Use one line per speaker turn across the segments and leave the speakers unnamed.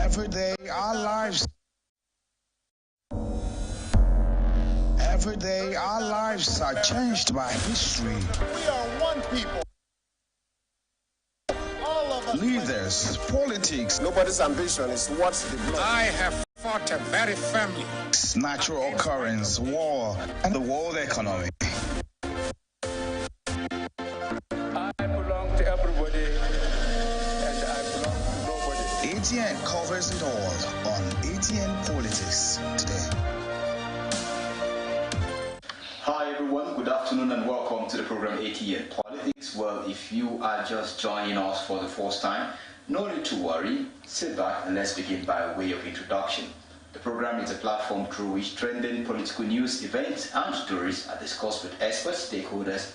Every day our lives are changed by history.
We are one people. All of us.
Leaders, politics.
Nobody's ambition is what's the blood.
I have fought a very family.
Natural occurrence, war, and the world economy.
I belong to everybody, and I belong to nobody.
ATN covers it all on ATN Politics today.
Hi everyone, good afternoon and welcome to the program ATN Politics. Well, if you are just joining us for the first time, no need to worry. Sit back and let's begin by way of introduction. The program is a platform through which trending political news, events and stories are discussed with experts, stakeholders,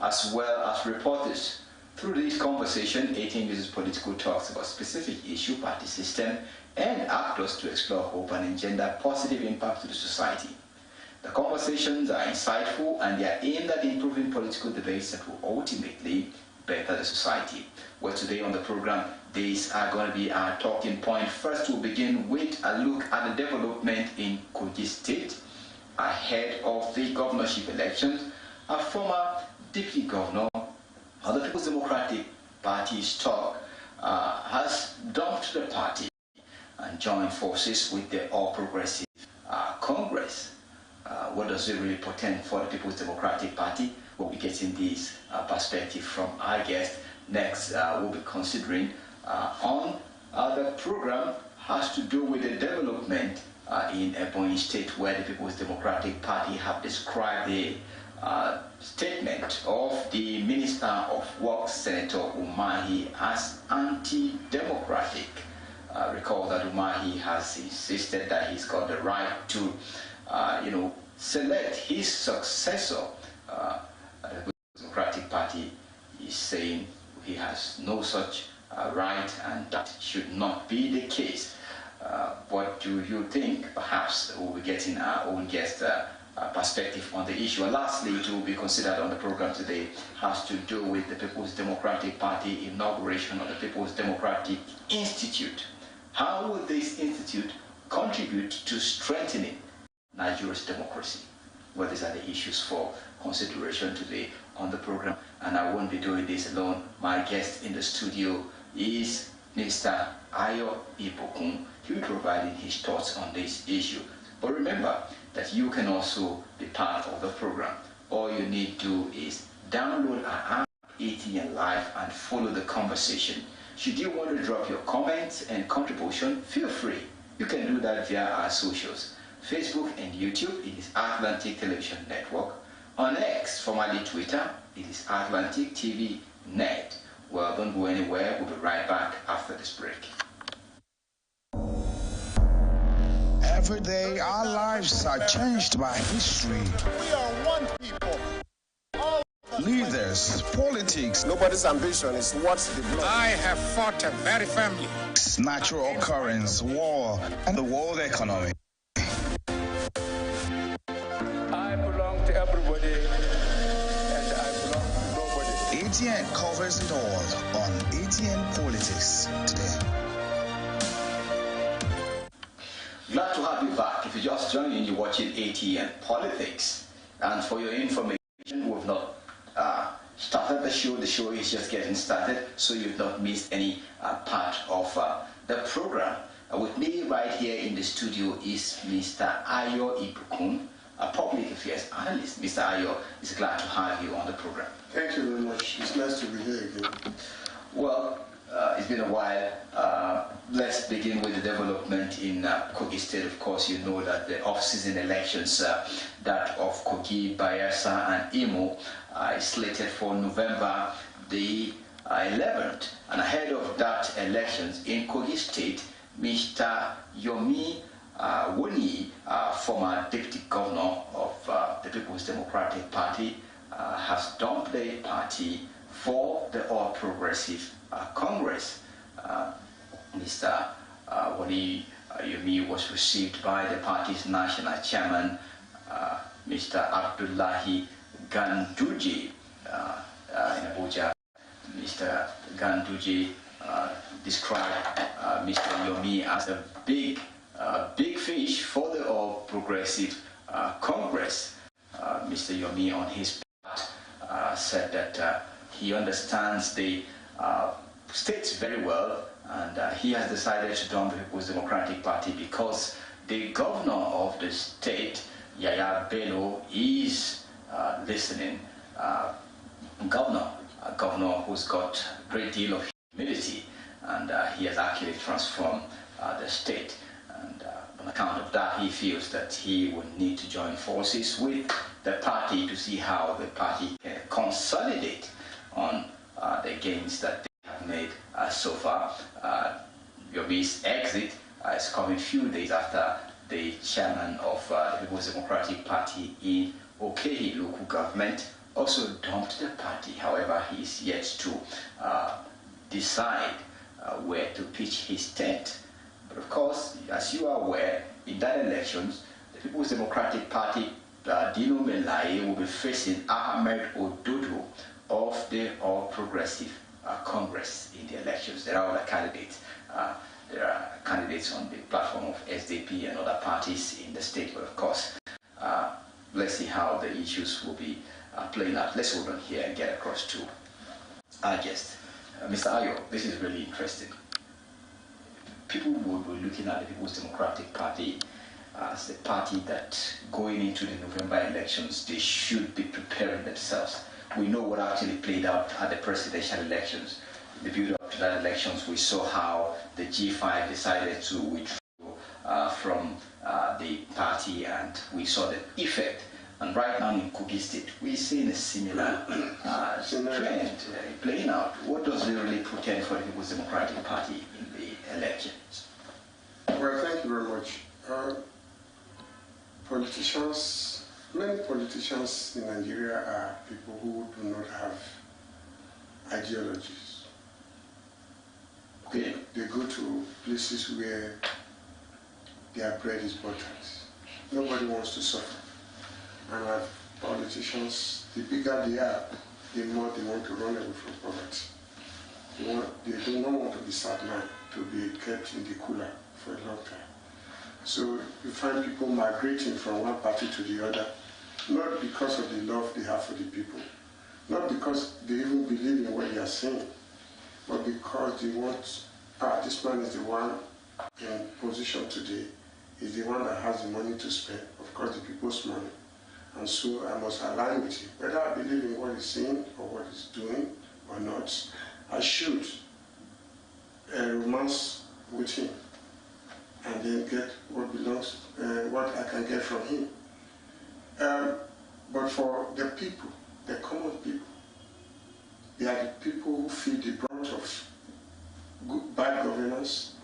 as well as reporters. Through this conversation, ATN uses political talks about specific issue, party system, and actors to explore hope and engender positive impact to the society. The conversations are insightful and they are aimed at improving political debates that will ultimately better the society. Well, today on the program, these are going to be our talking point. First, we'll begin with a look at the development in Kogi State ahead of the governorship elections. A former deputy governor of the People's Democratic Party's talk has dumped the party and joined forces with the All Progressive Congress. What does it really portend for the People's Democratic Party? We'll be getting this perspective from our guest. Next, we'll be considering on the program has to do with the development in Ebonyi State, where the People's Democratic Party have described the statement of the Minister of Works, Senator Umahi, as anti-democratic. Recall that Umahi has insisted that he's got the right to, select his successor. The Democratic Party is saying he has no such right, and that should not be the case. What do you think? Perhaps we'll be getting our own guest perspective on the issue. And lastly, it will be considered on the program today has to do with the People's Democratic Party inauguration of the People's Democratic Institute. How will this institute contribute to strengthening Nigeria's democracy? Well, these are the issues for consideration today on the program, and I won't be doing this alone. My guest in the studio is Mr. Ayo Ibokun. He will be providing his thoughts on this issue. But remember that you can also be part of the program. All you need to do is download our app ATN Live and follow the conversation. Should you want to drop your comments and contribution, feel free. You can do that via our socials. Facebook and YouTube, it is Atlantic Television Network. On X, formerly Twitter, it is Atlantic TV Net. Well, don't go anywhere. We'll be right back after this break.
Every day our lives are changed by history.
We are one people. All of us.
Leaders, politics.
Nobody's ambition is what's the blood.
I have fought a very family.
Natural occurrence, war, and the world economy.
I belong to everybody, and I belong to nobody.
ATN covers it all on ATN Politics today.
Glad to have you back. If you're just joining, you're watching ATN Politics. And for your information, we've not started the show. The show is just getting started, so you've not missed any part of the program. With me right here in the studio is Mr. Ayo Ibokun, a public affairs analyst. Mr. Ayo, it's glad to have you on the program.
Thank you very much. It's nice to be here again.
Well, it's been a while. Let's begin with the development in Kogi State. Of course, you know that the off-season elections, that of Kogi, Bayelsa, and Imo, is slated for November the 11th. And ahead of that elections in Kogi State, Mr. Yomi Woni, former deputy governor of the People's Democratic Party, has dumped the party for the All Progressive Congress. Mr. Woni Yomi was received by the party's national chairman, Mr. Abdullahi Ganduje, in Abuja. Mr. Ganduje described Mr. Yomi as a big fish for the All Progressive Congress. Mr. Yomi, on his part, said that he understands the states very well, and he has decided to join the People's Democratic Party because the governor of the state, Yaya Bello, is listening. Governor who's got a great deal of humility, and he has actually transformed the state. And on account of that, he feels that he would need to join forces with the party to see how the party can consolidate on the gains that they have made so far. Yomi's exit is coming few days after the chairman of the People's Democratic Party in Okehi local government also dumped the party. However, he is yet to decide where to pitch his tent. But of course, as you are aware, in that elections, the People's Democratic Party, Dino Melaye, will be facing Ahmed Ododo of the All Progressive Congress in the elections. There are other candidates. There are candidates on the platform of SDP and other parties in the state, but of course, let's see how the issues will be playing out. Let's hold on here and get across to our guest. Mr. Ayo, this is really interesting. People would be looking at the People's Democratic Party as the party that going into the November elections, they should be preparing themselves. We know what actually played out at the presidential elections. The build up to that elections, we saw how the G5 decided to withdraw from the party, and we saw the effect. And right now in Kogi State, we're seeing a similar trend playing out. What does it really portend for the People's Democratic Party in the elections?
Well, thank you very much. Politicians, many politicians in Nigeria are people who do not have ideologies.
Okay.
They go to places where their bread is buttered. Nobody wants to suffer. And as politicians, the bigger they are, the more they want to run away from poverty. They do not want to be sidelined, to be kept in the cooler for a long time. So you find people migrating from one party to the other, not because of the love they have for the people, not because they even believe in what they are saying, but because they want, this man is the one in position today, is the one that has the money to spend, of course the people's money. And so I must align with him. Whether I believe in what he's saying or what he's doing or not, I should romance with him and then get what belongs, what I can get from him. But for the people, the common people, they are the people who feel the brunt of bad governance.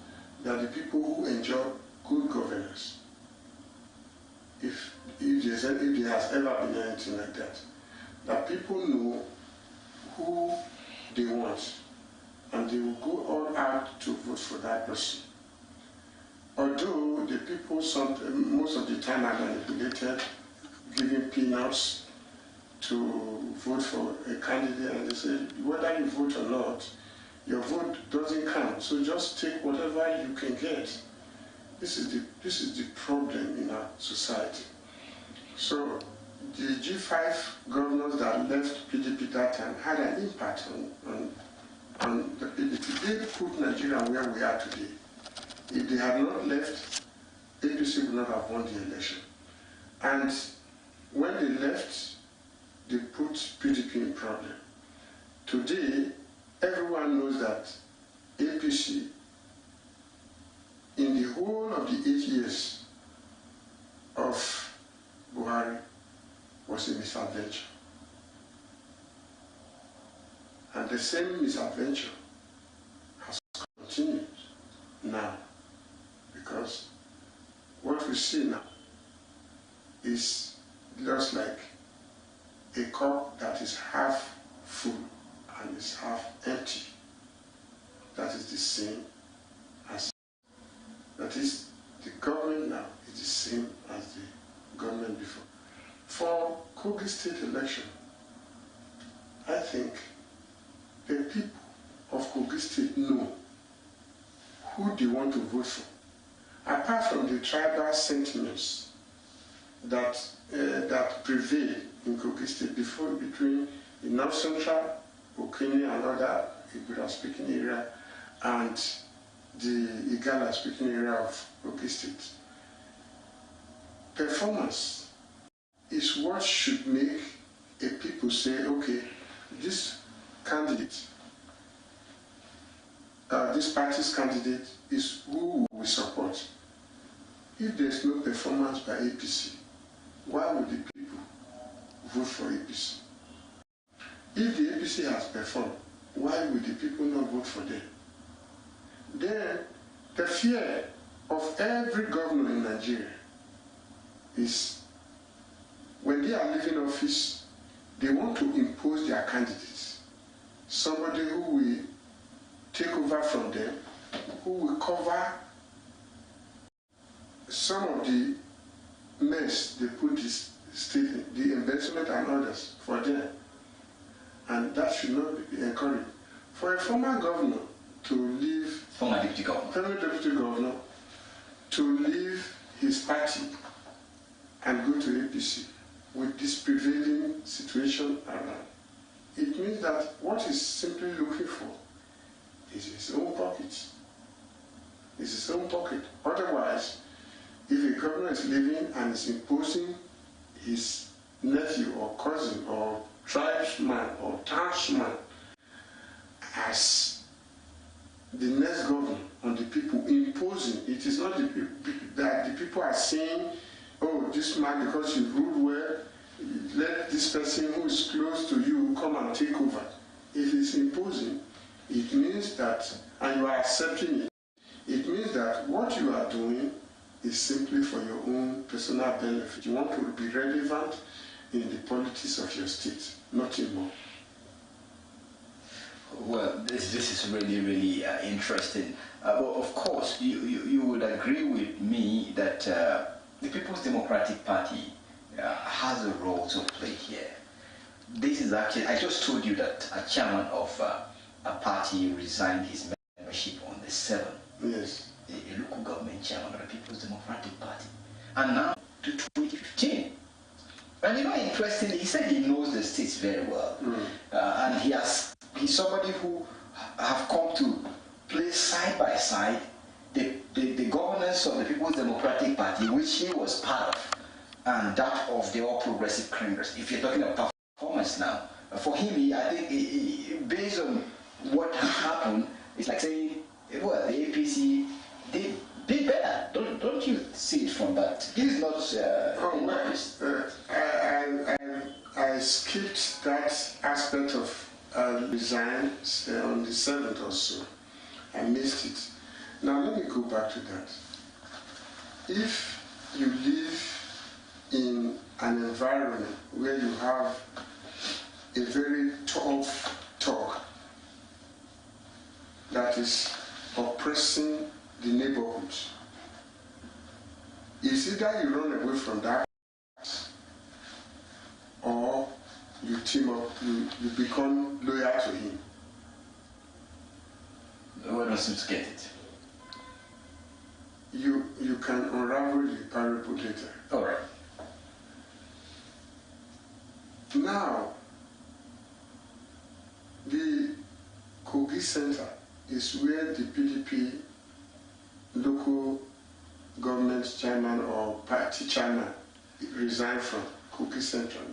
They are the people who enjoy good governance. If there has ever been anything like that people know who they want, and they will go all out to vote for that person. Although the people most of the time are manipulated, giving peanuts to vote for a candidate, and they say, whether you vote or not, your vote doesn't count, so just take whatever you can get. This is the problem in our society. So the G5 governors that left PDP that time had an impact on the PDP. They put Nigeria where we are today. If they had not left, APC would not have won the election. And when they left, they put PDP in problem. Today, everyone knows that APC, in the whole of the 8 years of Buhari, was a misadventure. And the same misadventure has continued now, because what we see now is just like a cup that is half full and is half empty. That is the same as, that is, the government now is the same as the government before. For Kogi State election, I think the people of Kogi State know who they want to vote for. Apart from the tribal sentiments that prevail in Kogi State between the North Central, Okene and other Igbo-speaking area, and the Igala-speaking area of Kogi State. Performance is what should make a people say, okay, this candidate, this party's candidate is who we support. If there's no performance by APC, why would the people vote for APC? If the APC has performed, why would the people not vote for them? Then the fear of every governor in Nigeria is when they are leaving office, they want to impose their candidates. Somebody who will take over from them, who will cover some of the mess they put this state in, the investment and others for them. And that should not be encouraged. For a former governor to leave,
former deputy governor
to leave his party and go to APC with this prevailing situation around, it means that what he's simply looking for is his own pocket. It's his own pocket. Otherwise, if a governor is leaving and is imposing his nephew or cousin or tribesman or townsman as the next governor on the people, imposing, it is not the people that the people are saying, oh, this man, because you ruled well, let this person who is close to you come and take over. If it's imposing, it means that, and you are accepting it, it means that what you are doing is simply for your own personal benefit. You want to be relevant in the politics of your state, nothing more.
Well, this is really, really interesting. But of course, you would agree with me that the People's Democratic Party has a role to play here. This is actually, I just told you that a chairman of a party resigned his membership on the 7th.
Yes.
A local government chairman of the People's Democratic Party. And now to 2015. And you know, interestingly, he said he knows the states very well. And he's somebody who have come to place side by side the governance of the People's Democratic Party, which he was part of, and that of the All Progressive Congress. If you're talking about performance now, for him, I think based on what has happened, it's like saying, well, the APC did better. Don't you see it from that? He's not.
I skipped that aspect of resign on the 7th or so. I missed it. Now let me go back to that. If you live in an environment where you have a very tough talk that is oppressing the neighborhood, it's either you run away from that or you team up, you become loyal to him.
No one seems to get it.
You can unravel the parable later.
All right.
Now, the Kogi Center is where the PDP local government chairman or party chairman resigned from, Kogi Central,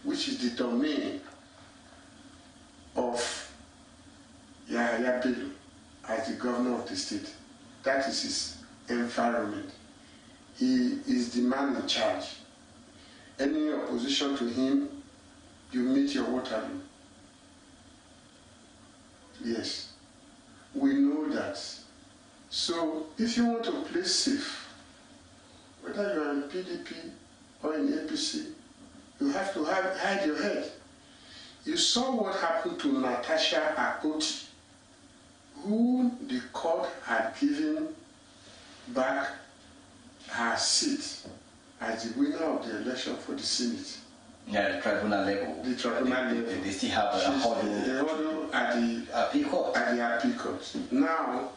which is the domain of Yahaya Bello as the governor of the state. That is his environment. He is the man in charge. Any opposition to him, you meet your Waterloo. Yes, we know that. So if you want to play safe, whether you are in PDP or in APC, you have to hide your head. You saw what happened to Natasha Akoti, who the court had given back her seat as the winner of the election for the Senate.
Yeah, the tribunal level.
The tribunal level.
They still have a
hurdle at the appeal court. Now,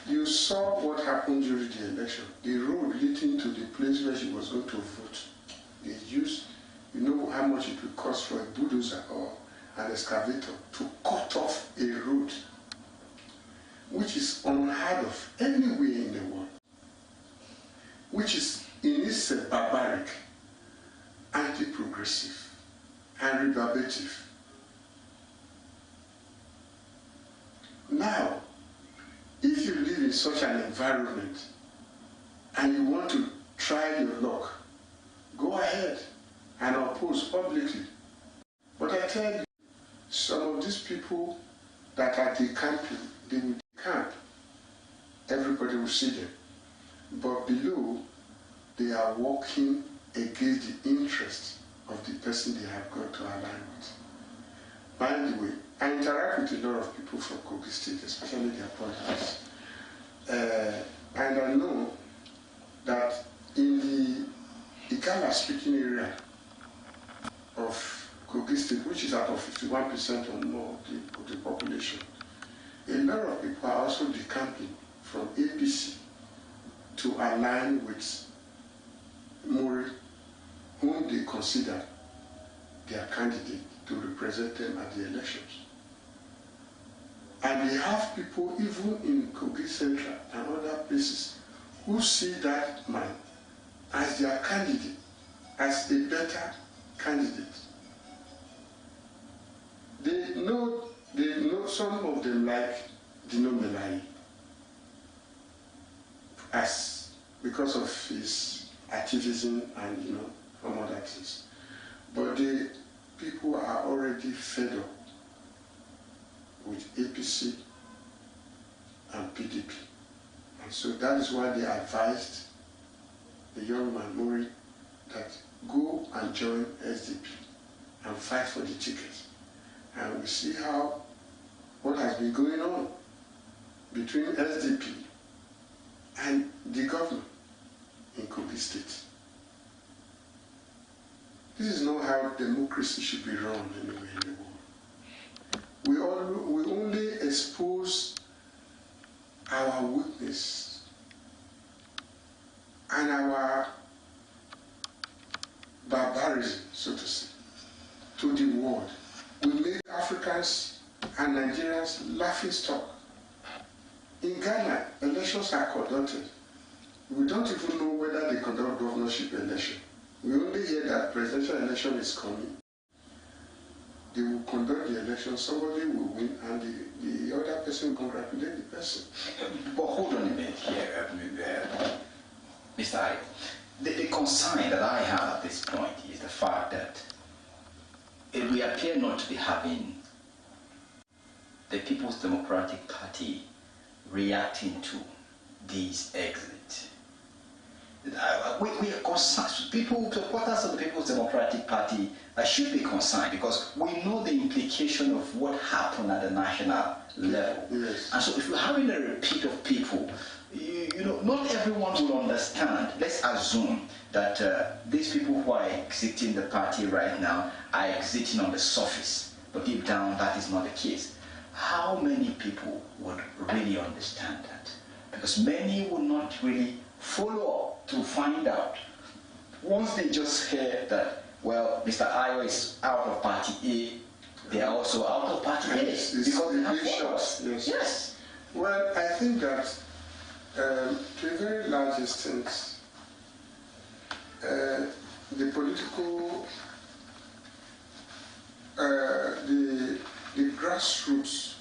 You saw what happened during the election. The road leading to the place where she was going to vote, they used, you know how much it would cost for a bulldozer or an excavator to cut off a road, which is unheard of anywhere in the world, which is in itself barbaric, anti-progressive, and rebarbative. Now, if you live in such an environment and you want to try your luck, go ahead and oppose publicly. But I tell you, some of these people that are decamping, they will decamp. Everybody will see them. But below, they are working against the interest of the person they have got to align with. By the way, I interact with a lot of people from Kogi State, especially their politics. And I know that in the Igala-speaking area of Kogi State, which is out of 51% or more of the population, a lot of people are also decamping from APC to align with Mori, whom they consider their candidate to represent them at the elections. And they have people, even in Kogi Central and other places, who see that man as their candidate, as a better candidate. They know some of them like Dino Melai, as because of his activism and from other things. But the people are already fed up with APC and PDP. And so that is why they advised the young man Mori that go and join SDP and fight for the ticket. And we see what has been going on between SDP and the government in Kogi State. This is not how democracy should be run anywhere in the world. We only expose our weakness and our barbarism, so to say, to the world. We make Africans and Nigerians laughing stock. In Ghana, elections are conducted. We don't even know whether they conduct governorship election. We only hear that presidential election is coming. They will conduct the election, somebody will win, and the other person will congratulate the person.
But hold on a minute here, Mr. I. The concern that I have at this point is the fact that we appear not to be having the People's Democratic Party reacting to these exits. We are concerned. People, supporters of the People's Democratic Party should be concerned because we know the implication of what happened at the national level.
Yes.
And so if you're having a repeat of people, not everyone will understand. Let's assume that these people who are exiting the party right now are exiting on the surface, but deep down that is not the case. How many people would really understand that? Because many will not really follow up to find out. Once they just hear that, well, Mr. Ayo is out of party A, they are also out of party A
It's
because they have
shots.
Yes. Yes.
Well, I think that to a very large extent, the political, the grassroots,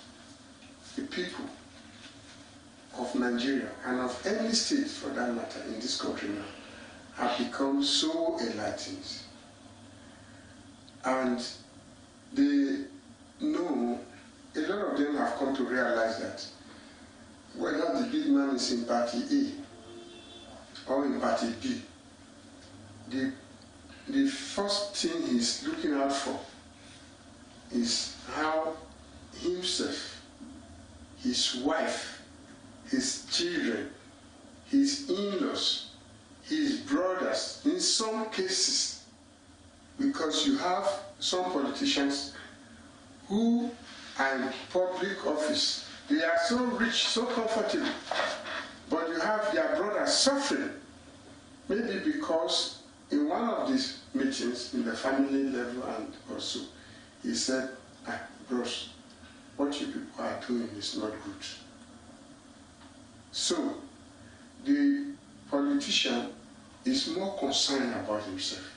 the people of Nigeria and of any state for that matter in this country now have become so enlightened, and they know, a lot of them have come to realize that whether the big man is in party A or in party B, the first thing he's looking out for is how himself, his wife, his children, his in-laws, his brothers, in some cases, because you have some politicians who are in public office, they are so rich, so comfortable, have their brothers suffering. Maybe because in one of these meetings, in the family level and also, he said, bros, what you people are doing is not good. So, the politician is more concerned about himself.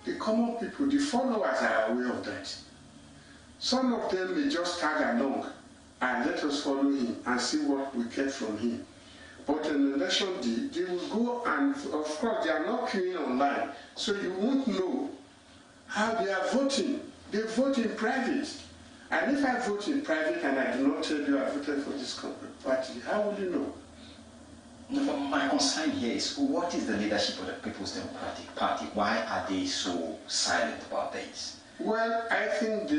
The common people, the followers are aware of that. Some of them may just tag along and let us follow him and see what we get from him. But on election day, they will go and, of course, they are not queuing online, so you won't know how they are voting. They vote in private. And if I vote in private and I do not tell you I voted for this party, how will you know?
No, my concern here is, what is the leadership of the People's Democratic Party? Why are they so silent about this?
Well, I think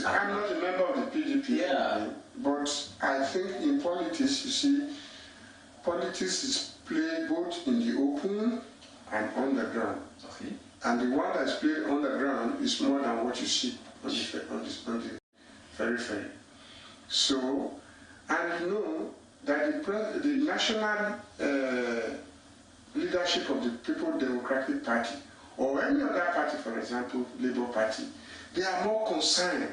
I'm not a member of the PDP,
yeah.
But I think in politics, you see, politics is played both in the open and on the ground.
Okay.
And the one that's played on the ground is more than what you see on the periphery. So, and you know that the national leadership of the People's Democratic Party, or any other party, for example, Labour Party, they are more concerned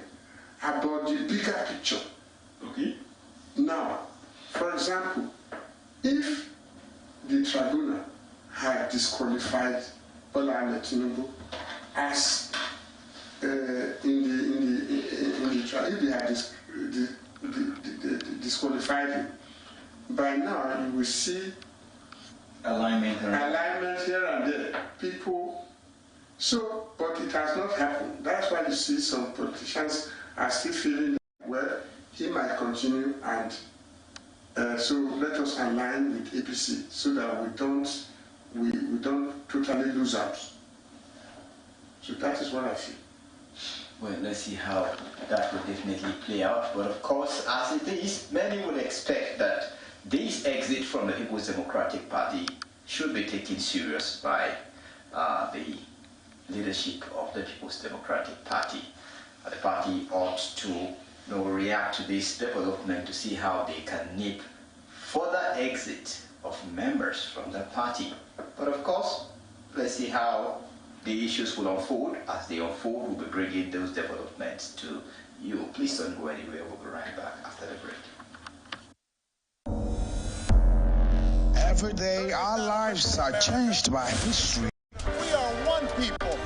about the bigger picture. Okay. Now, for example, if the tribunal had disqualified Bola Ahmed Tinubu as in the trial, if they had disqualified him, by now you will see alignment here and there. People. So, but it has not happened. That's why you see some politicians are still feeling that, well, he might continue, and so let us align with APC so that we don't totally lose out. So that is what I feel.
Well, let's see how that will definitely play out. But of course, as it is, many will expect that this exit from the People's Democratic Party should be taken serious by the leadership of the People's Democratic Party. The party ought to react to this development to see how they can nip further exit of members from the party. But of course, let's see how the issues will unfold. As they unfold, we'll be bringing those developments to you. Please don't go anywhere. We'll be right back after the break.
Every day, our lives are changed by history.
We are one people.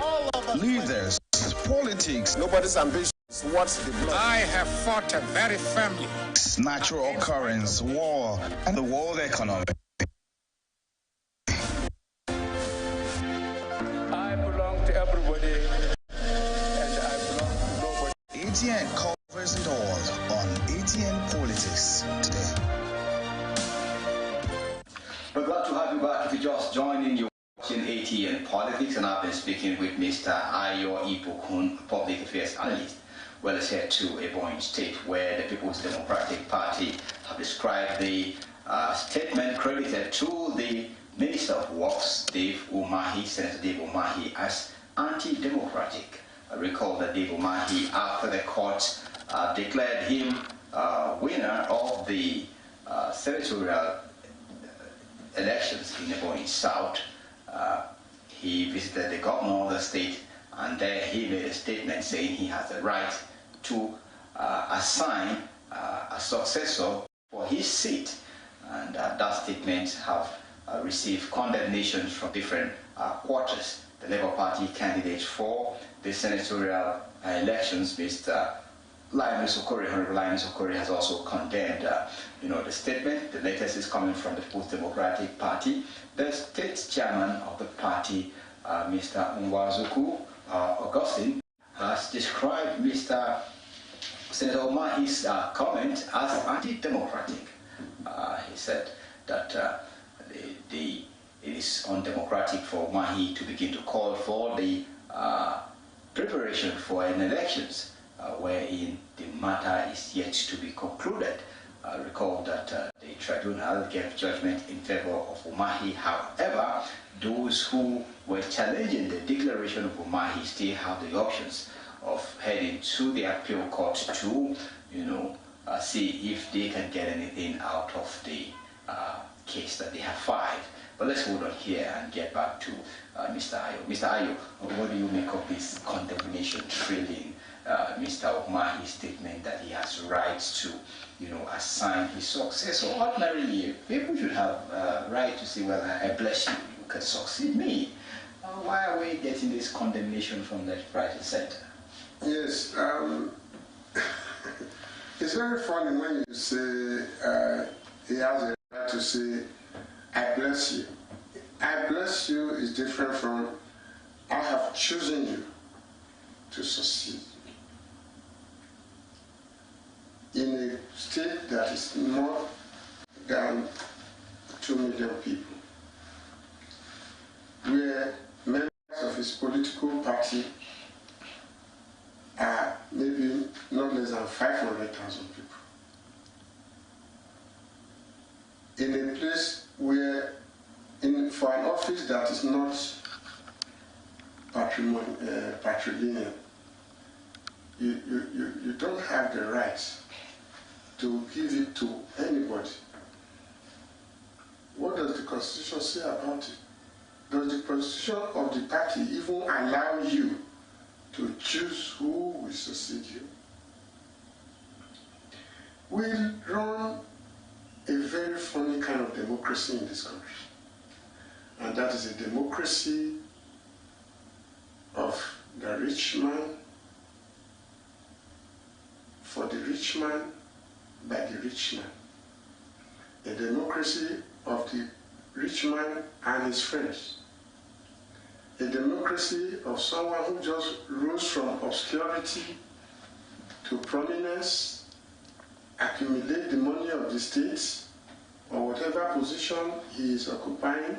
All of us.
Leaders, politics,
Nobody's ambition is what's the blood.
I have fought a very family.
natural occurrence, war, and the world economy.
I belong to everybody, and I belong to nobody.
ATN covers it all on ATN Politics today.
We're glad to have you back. If you just joined in, you're watching ATN Politics, and I've been speaking with Mr. Ayo Ipokun, Public Affairs Analyst. Well, let's head to Ebonyi State, where the People's Democratic Party have described the statement credited to the Minister of Works, Dave Umahi, Senator Dave Umahi, as anti-democratic. I recall that Dave Umahi, after the court declared him winner of the senatorial elections in Ebonyi South, he visited the governor of the state, and there he made a statement saying he has the right to assign a successor for his seat. And that statement have received condemnations from different quarters. The Labour Party candidate for the senatorial elections, Mr. Lionel Okori, Honorable Lionel Okori, has also condemned the statement. The latest is coming from the People's Democratic Party. The state chairman of the party, Mr. Nwazuku Augustine, has described Mr. Senator Umahi's comment as anti-democratic. He said that it is undemocratic for Umahi to begin to call for the preparation for an elections wherein the matter is yet to be concluded. Recall that the tribunal gave judgment in favor of Umahi. However, those who were challenging the declaration of Umahi still have the options of heading to the appeal court to, see if they can get anything out of the case that they have 5. But let's hold on here and get back to Mr. Ayo. Mr. Ayo, what do you make of this condemnation trailing Mr. Umahi's statement that he has rights to, assign his successor? Ordinarily, people should have right to say, well, I bless you, you can succeed me. Why are we getting this condemnation from the private sector?
Yes, it's very funny when you say he has a right to say, I bless you. I bless you is different from I have chosen you to succeed. In a state that is more than 2 million people, where members of his political party are maybe not less than 500,000 people. In a place where, for an office that is not patrilineal, you don't have the right to give it to anybody. What does the Constitution say about it? Does the Constitution of the party even allow you to choose who will succeed you? We run a very funny kind of democracy in this country. And that is a democracy of the rich man, for the rich man, by the rich man. A democracy of the rich man and his friends. A democracy of someone who just rose from obscurity to prominence, accumulate the money of the state or whatever position he is occupying,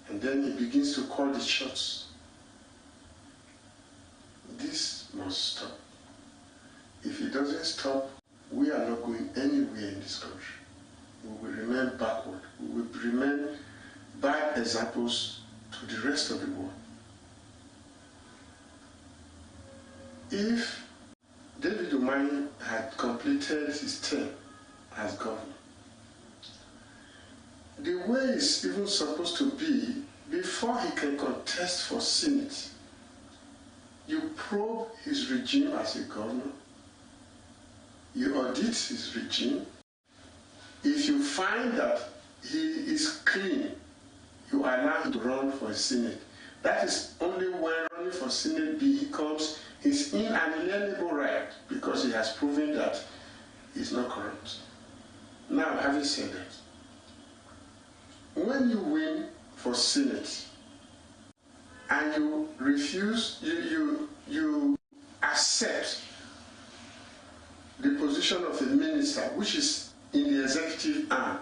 and then he begins to call the shots. This must stop. If it doesn't stop, we are not going anywhere in this country. We will remain backward. We will remain bad examples to the rest of the world. If David Umahi had completed his term as governor, the way it's even supposed to be, before he can contest for Senate, you probe his regime as a governor, you audit his regime. If you find that he is clean, you allow him to run for a Senate. That is only when running for Senate becomes his inalienable right, because he has proven that he's not corrupt. Now, having said that, when you win for Senate and you refuse, you accept the position of a minister, which is in the executive arm,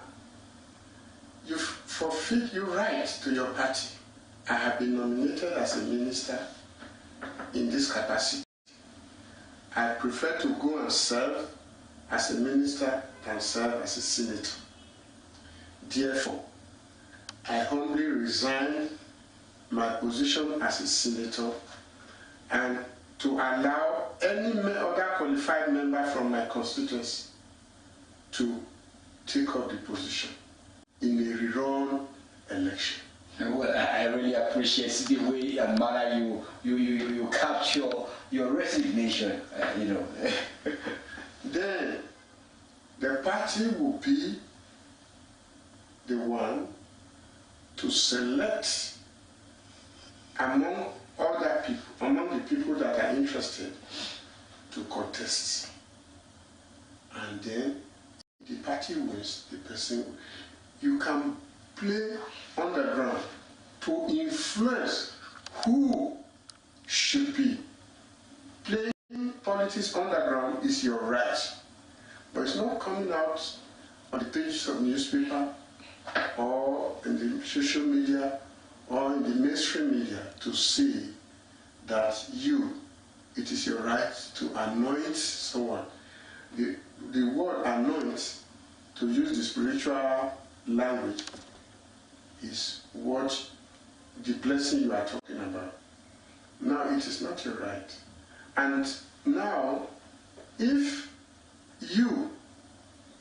you forfeit your right to your party. I have been nominated as a minister in this capacity. I prefer to go and serve as a minister than serve as a senator. Therefore, I humbly resign my position as a senator and to allow any other qualified member from my constituency to take up the position in a rerun election.
Well, I really appreciate the way and manner you capture your resignation,
Then the party will be the one to select among other people, among the people that are interested to contest. And then the party wins, the person. You can play on the ground to influence who should be. Playing politics on the ground is your right, but it's not coming out on the pages of newspaper or in the social media or in the mainstream media to say that it is your right to anoint someone. The word anoint, to use the spiritual language, is what the blessing you are talking about. Now, it is not your right. And now, if you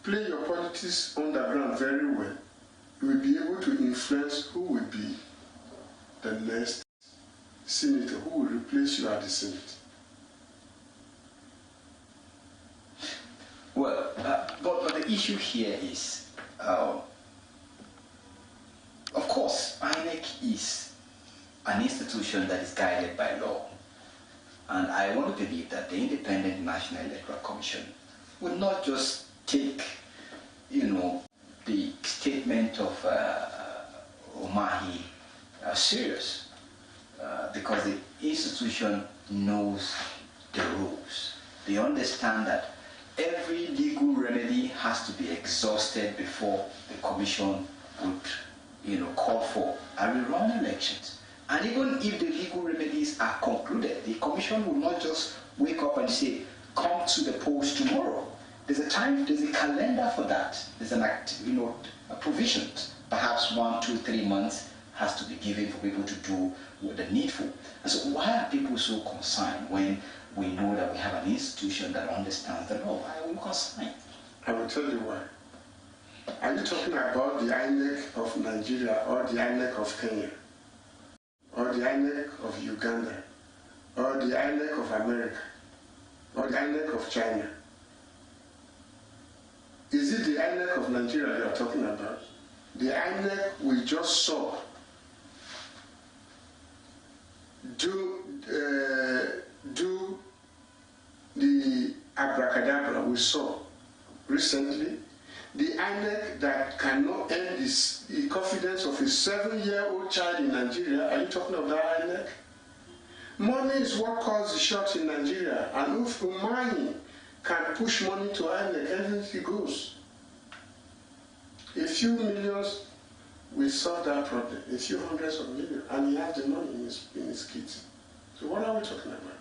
play your politics underground very well, you will be able to influence who will be the next senator, who will replace you at the Senate.
Well, but the issue here is, of course, INEC is an institution that is guided by law. And I want to believe that the Independent National Electoral Commission will not just take, the statement of Omahi serious, because the institution knows the rules. They understand that every legal remedy has to be exhausted before the commission would, call for a rerun elections. And even if the legal remedies are concluded, the commission will not just wake up and say, come to the polls tomorrow. There's a time, there's a calendar for that. There's an a provision. Perhaps 1, 2, 3 months has to be given for people to do what the needful. And so why are people so concerned when we know that we have an institution that understands the law? Why are we concerned?
I will tell you why. Are you talking about the INEC of Nigeria or the INEC of Kenya? Or the INEC of Uganda? Or the INEC of America? Or the INEC of China? Is it the INEC of Nigeria you are talking about? The INEC we just saw do the abracadabra we saw recently. The INEC that cannot earn the confidence of a 7-year-old child in Nigeria. Are you talking of that INEC? Money is what calls the shots in Nigeria, and if money can push money to INEC, anything goes. A few millions will solve that problem, a few hundreds of millions, and he has the money in his kids. So what are we talking about?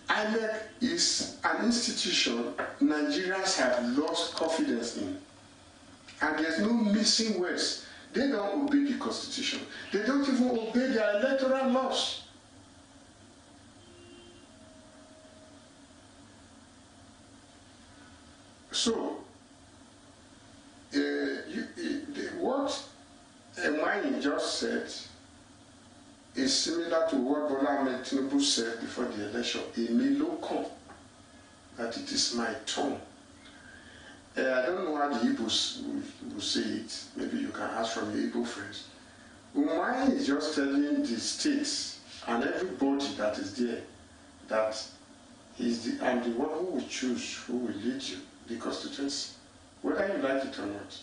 INEC is an institution Nigerians have lost confidence in. And there's no missing words. They don't obey the Constitution. They don't even obey their electoral laws. So, what Emmanuel just said is similar to what Bola Ahmed Tinubu said before the election. Èmi ló kàn, that it is my turn. I don't know how the Igbos will say it. Maybe you can ask from your Igbo friends. Umahi is just telling the states and everybody that is there that I'm the one who will choose who will lead you, the constituency, whether you like it or not.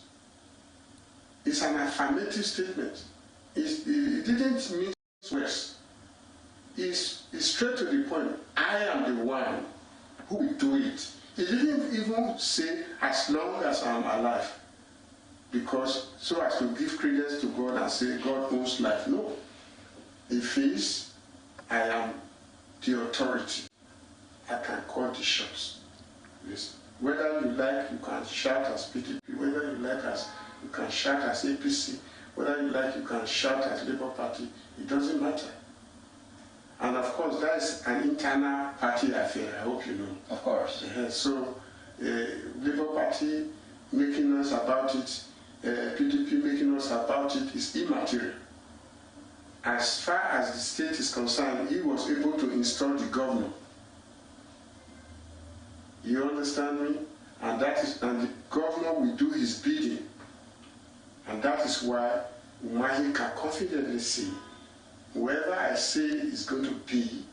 It's an affirmative statement. It didn't mean words. It's straight to the point. I am the one who will do it. He didn't even say as long as I'm alive, because so as to give credence to God and say God owns life. No. If is, I am the authority. I can call the shots. Yes. Whether you like, you can shout as PDP. Whether you like, you can shout as APC. Whether you like, you can shout as Labour Party. It doesn't matter. And of course, that is an internal party affair. I hope you know.
Of course.
So, Labour Party making us about it, PDP making us about it is immaterial. As far as the state is concerned, he was able to install the governor. You understand me? And the governor will do his bidding. And that is why Umahi can confidently say, whoever I say is going to be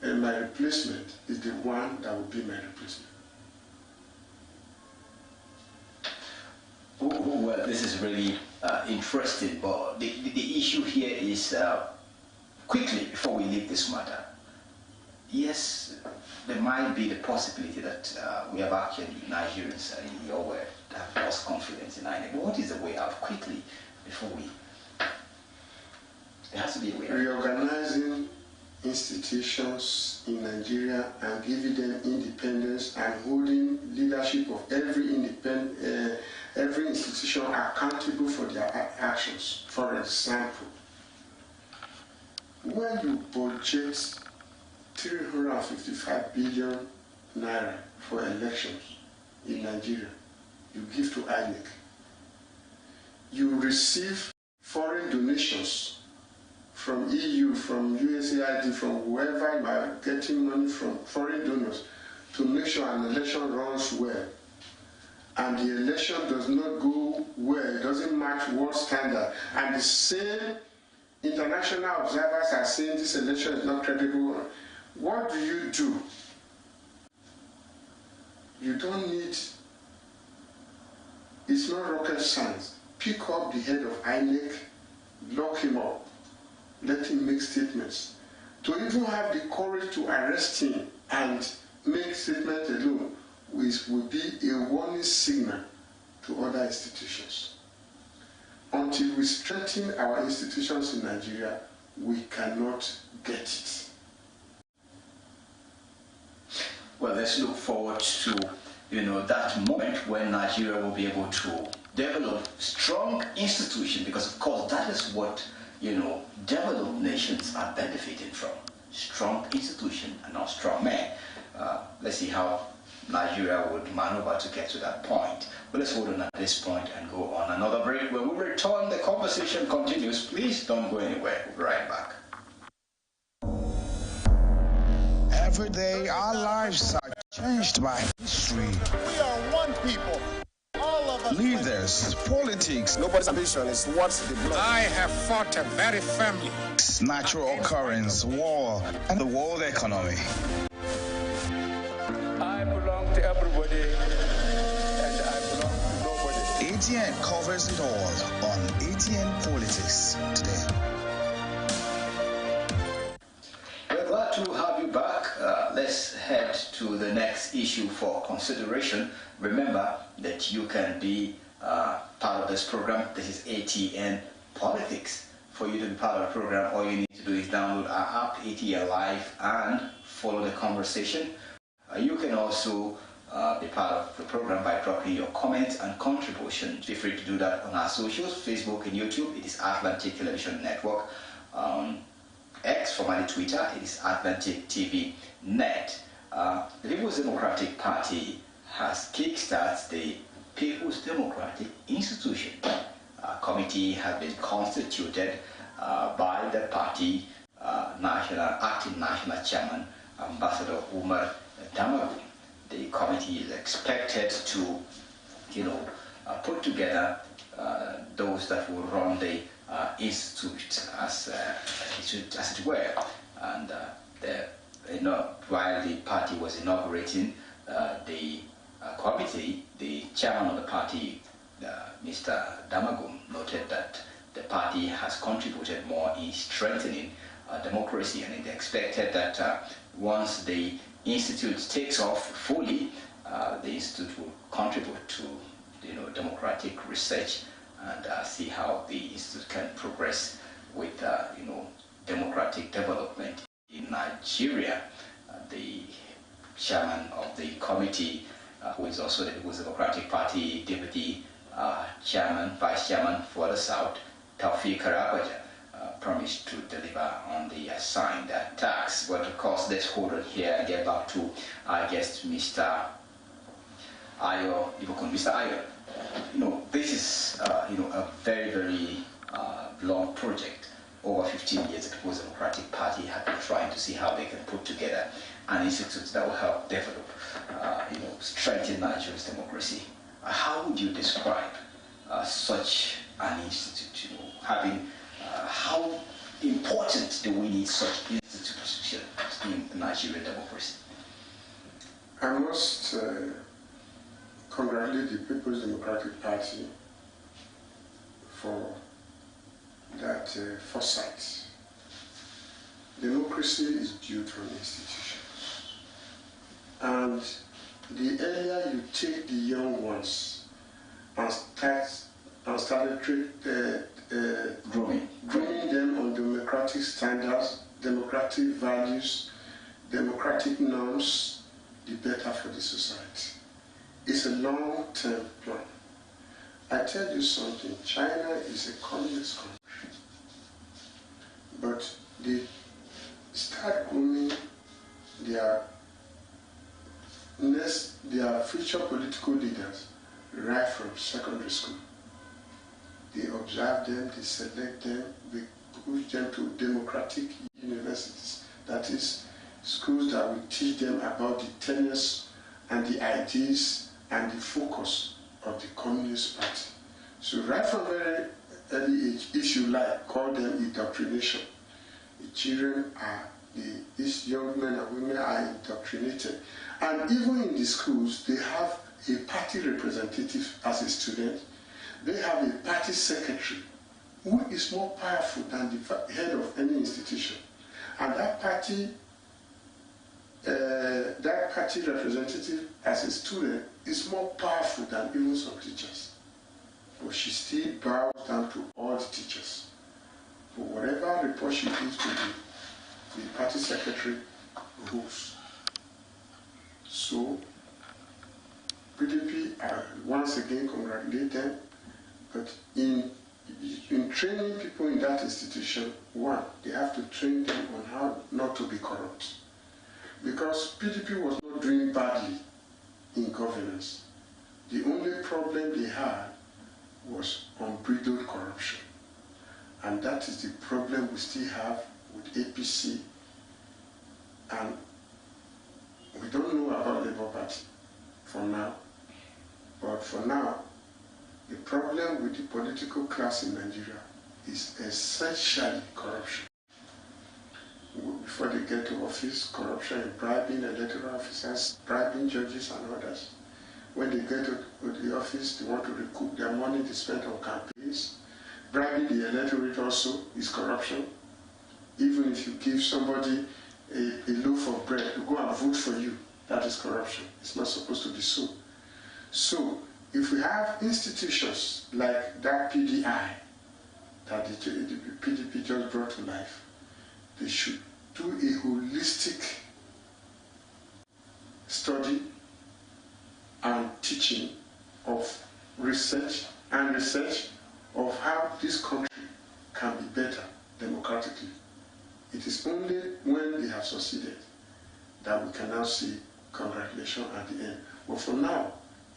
my replacement is the one that will be my replacement.
Well, this is really interesting, but the issue here is, quickly, before we leave this matter, yes, there might be the possibility that we have actually Nigerians, in your word, have lost confidence in INEC. But what is the way out quickly before we... There has to be a way out.
Reorganizing institutions in Nigeria and giving them independence and holding leadership of every institution accountable for their actions. For example, when you budget 355 billion naira for elections, in Nigeria, you give to INEC. You receive foreign donations from EU, from USAID, from whoever you are getting money from, foreign donors, to make sure an election runs well. And the election does not go well, it doesn't match world standard. And the same international observers are saying this election is not credible. What do? You don't need, it's not rocket science. Pick up the head of INEC, lock him up, let him make statements. To even have the courage to arrest him and make statements alone would be a warning signal to other institutions. Until we strengthen our institutions in Nigeria, we cannot get it.
Well, let's look forward to, that moment when Nigeria will be able to develop strong institutions, because of course that is what, developed nations are benefiting from. Strong institution and not strong men. Let's see how Nigeria would maneuver to get to that point. But let's hold on at this point and go on another break. When we return, the conversation continues. Please don't go anywhere. We'll be right back.
Every day our lives are changed by history.
We are one people. All of us.
Leaders, politics,
Nobody's ambition is what the blood.
I have fought a very family.
natural occurrence, war, and the world economy.
I belong to everybody, and I belong to nobody.
ATN covers it all on ATN Politics today.
We're glad to have you back. Let's head to the next issue for consideration. Remember that you can be part of this program. This is ATN Politics. For you to be part of the program, all you need to do is download our app, ATN Live, and follow the conversation. You can also be part of the program by dropping your comments and contributions. Feel free to do that on our socials, Facebook and YouTube. It is Atlantic Television Network. X, formerly Twitter, it is Atlantic TV Net. The People's Democratic Party has kickstarted the People's Democratic Institution. A committee has been constituted by the party acting national chairman, Ambassador Umar Damagum. The committee is expected to, put together those that will run the institute as it were. And while the party was inaugurating the committee, the chairman of the party, Mr. Damagum, noted that the party has contributed more in strengthening democracy, and it expected that once the institute takes off fully, the institute will contribute to democratic research and see how the institute can progress with democratic development in Nigeria. The chairman of the committee, who is also the People's Democratic Party deputy vice chairman for the South, Taufik Karabaja, promised to deliver on the assigned task. But of course, let's hold on here and get back to our guest, Mr. Ayo Ibukun. Mr. Ayo, this is a very, very long project. Over 15 years, the People's Democratic Party have been trying to see how they can put together an institute that will help develop, strengthen Nigeria's democracy. How would you describe such an institute? How important do we need such institutions in Nigerian democracy?
I must congratulate the People's Democratic Party for that foresight. Democracy is built on institutions. And the earlier you take the young ones and started grooming them on democratic standards, democratic values, democratic norms, the better for the society. It's a long-term plan. I tell you something, China is a communist country, but they start grooming their Next, they are future political leaders right from secondary school. They observe them, they select them, they push them to democratic universities. That is, schools that will teach them about the tenets and the ideas and the focus of the Communist Party. So right from very early age, if you like, call them indoctrination. The children are, these young men and women are indoctrinated. And even in the schools, they have a party representative as a student. They have a party secretary who is more powerful than the head of any institution. And that party representative as a student is more powerful than even some teachers. But she still bows down to all the teachers. For whatever report she gives to the party secretary goes. So, PDP, once again congratulate them, but in training people in that institution, one, they have to train them on how not to be corrupt. Because PDP was not doing badly in governance. The only problem they had was unbridled corruption. And that is the problem we still have with APC. And we don't know about Labour Party for now. But for now, the problem with the political class in Nigeria is essentially corruption. Before they get to office, corruption in bribing electoral officers, bribing judges and others. When they get to the office, they want to recoup their money they spent on campaigns. Bribing the electorate also is corruption. Even if you give somebody a loaf of bread to go and vote for you, that is corruption. It's not supposed to be so. So, if we have institutions like that PDI that the PDP just brought to life, they should do a holistic study and teaching of research of how this country can be better democratically. It is only when they have succeeded that we can now see congratulations at the end. But for now,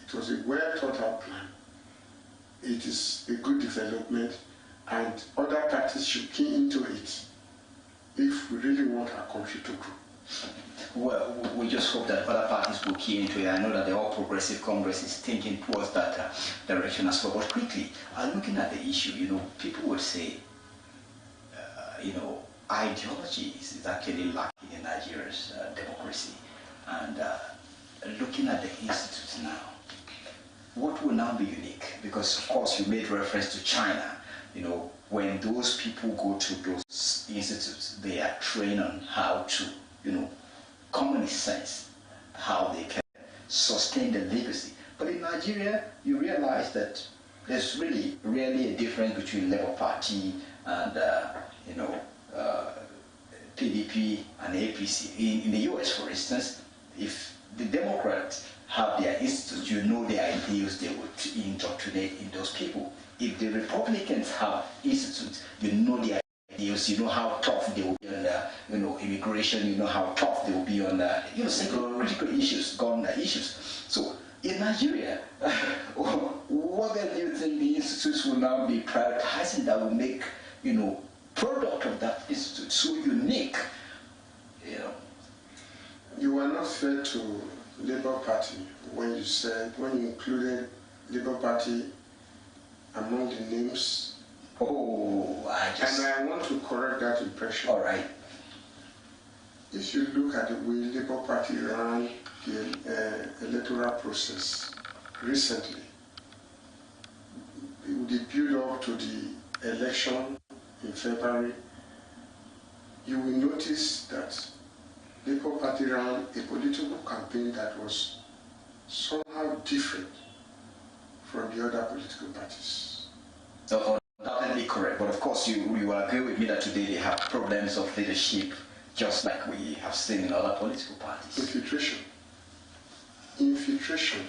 it was a well thought out plan. It is a good development, and other parties should key into it if we really want our country to grow.
Well, we just hope that other parties will key into it. I know that the All Progressive Congress is thinking towards that direction as well. But quickly, looking at the issue, people would say, ideology is actually lacking in Nigeria's democracy. And looking at the institutes now, what will now be unique? Because, of course, you made reference to China. When those people go to those institutes, they are trained on how to, common sense, how they can sustain the legacy. But in Nigeria, you realize that there's really a difference between Labour Party and, PDP and APC. In the US, for instance, if the Democrats have their institutes, their ideals, they would indoctrinate in those people. If the Republicans have institutes, their ideals, how tough they will be on immigration, how tough they will be on critical issues, gun issues. So in Nigeria, what then do you think the institutes will now be prioritizing that will make product of that institute so unique?
You were not fair to Labour Party when you included Labour Party among the names.
And
I want to correct that impression.
All right.
If you look at the way Labour Party ran the electoral process recently, the build up to the election in February, you will notice that Labour Party ran a political campaign that was somehow different from the other political parties.
Undoubtedly correct, but of course you will agree with me that today they have problems of leadership, just like we have seen in other political parties.
Infiltration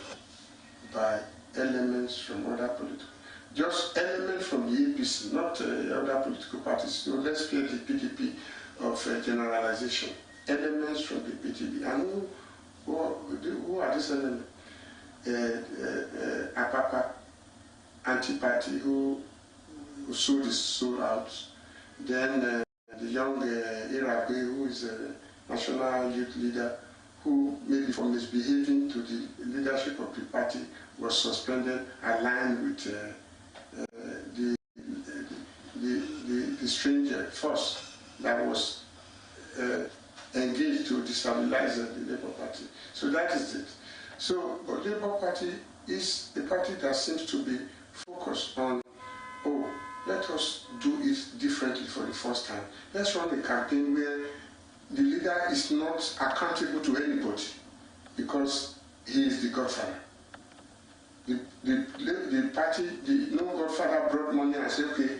by elements from other political, just elements from the APC, not other political parties. So let's clear the PDP of generalization. Elements from the PDP, and Who are these elements? Apapa, anti-party, who sold his soul out. Then the young Iraqi, who is a national youth leader, who maybe for misbehaving to the leadership of the party was suspended, aligned with the strange force that was engaged to destabilize the Labour Party. So that is it. So the Labour Party is a party that seems to be focused on, oh, let us do it differently for the first time. Let's run a campaign where the leader is not accountable to anybody because he is the godfather. The party, no godfather brought money and said, okay,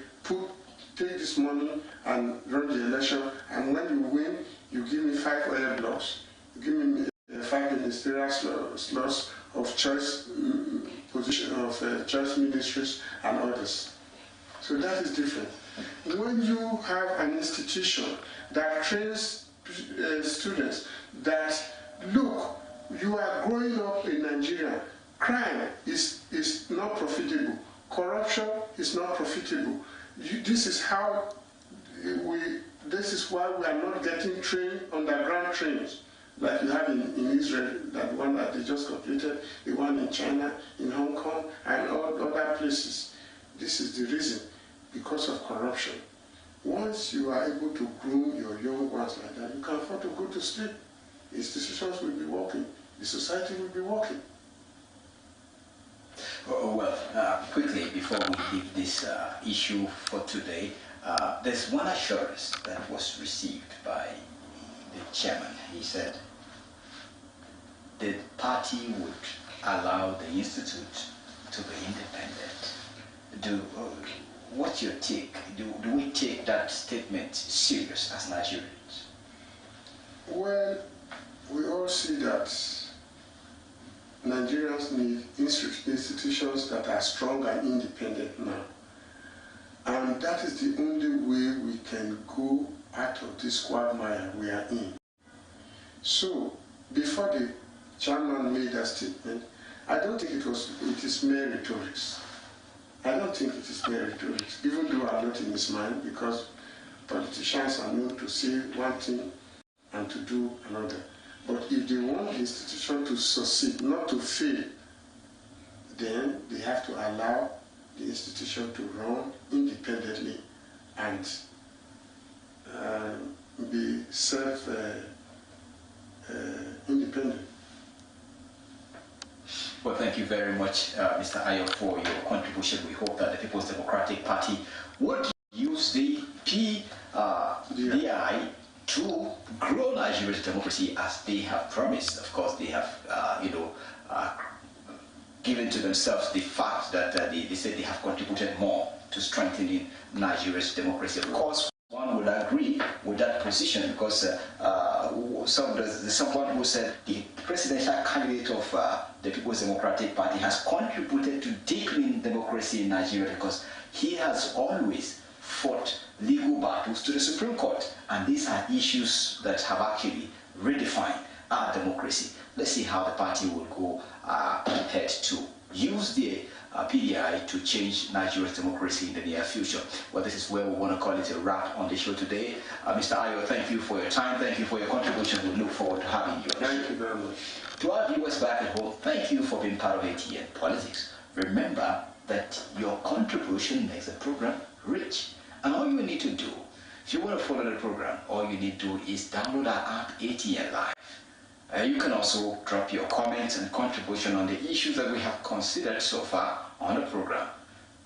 take this money and run the election, and when you win, you give me 5 oil blocks, you give me 5 ministerial slots of choice position of choice ministries and others. So that is different. When you have an institution that trains students that, look, you are growing up in Nigeria, crime is not profitable, corruption is not profitable. This is why we are not getting trained underground trains like you have in Israel, that one that they just completed, the one in China, in Hong Kong, and all other places. This is the reason, because of corruption. Once you are able to groom your young ones like that, you can afford to go to sleep. Institutions will be working. The society will be working.
Quickly, before we leave this issue for today, there's one assurance that was received by the chairman. He said the party would allow the institute to be independent. What's your take? Do we take that statement serious as Nigerians?
Well, we all see that Nigerians need institutions that are strong and independent now. And that is the only way we can go out of this quagmire we are in. So, before the chairman made that statement, I don't think it is mere rhetoric. I don't think it is mere rhetoric, even though I'm not in his mind, because politicians are known to say one thing and to do another. But if they want the institution to succeed, not to fail, then they have to allow the institution to run independently and be self-independent.
Well, thank you very much, Mr. Ayo, for your contribution. We hope that the People's Democratic Party would use the PDI to grow Nigeria's democracy as they have promised. Of course, they have, given to themselves the fact that they said they have contributed more to strengthening Nigeria's democracy. Of course, one would agree with that position because someone who said the presidential candidate of the People's Democratic Party has contributed to deepening democracy in Nigeria because he has always fought legal battles to the Supreme Court, and these are issues that have actually redefined our democracy. Let's see how the party will go ahead to use the PDI to change Nigeria's democracy in the near future. Well, this is where we want to call it a wrap on the show today. Mr. Ayo, thank you for your time. Thank you for your contribution. We look forward to having you.
Thank you very much.
To our viewers back at home, thank you for being part of ATN Politics. Remember that your contribution makes the program rich. And all you need to do, if you want to follow the program, all you need to do is download our app, ATN Live. You can also drop your comments and contribution on the issues that we have considered so far on the program.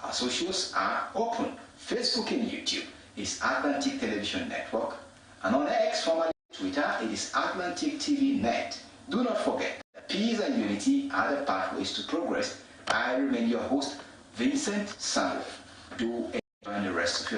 Our socials are open. Facebook and YouTube is Atlantic Television Network. And on X, formerly Twitter, it is Atlantic TV Net. Do not forget, peace and unity are the pathways to progress. I remain your host, Vincent Sanov. Do enjoy the rest of your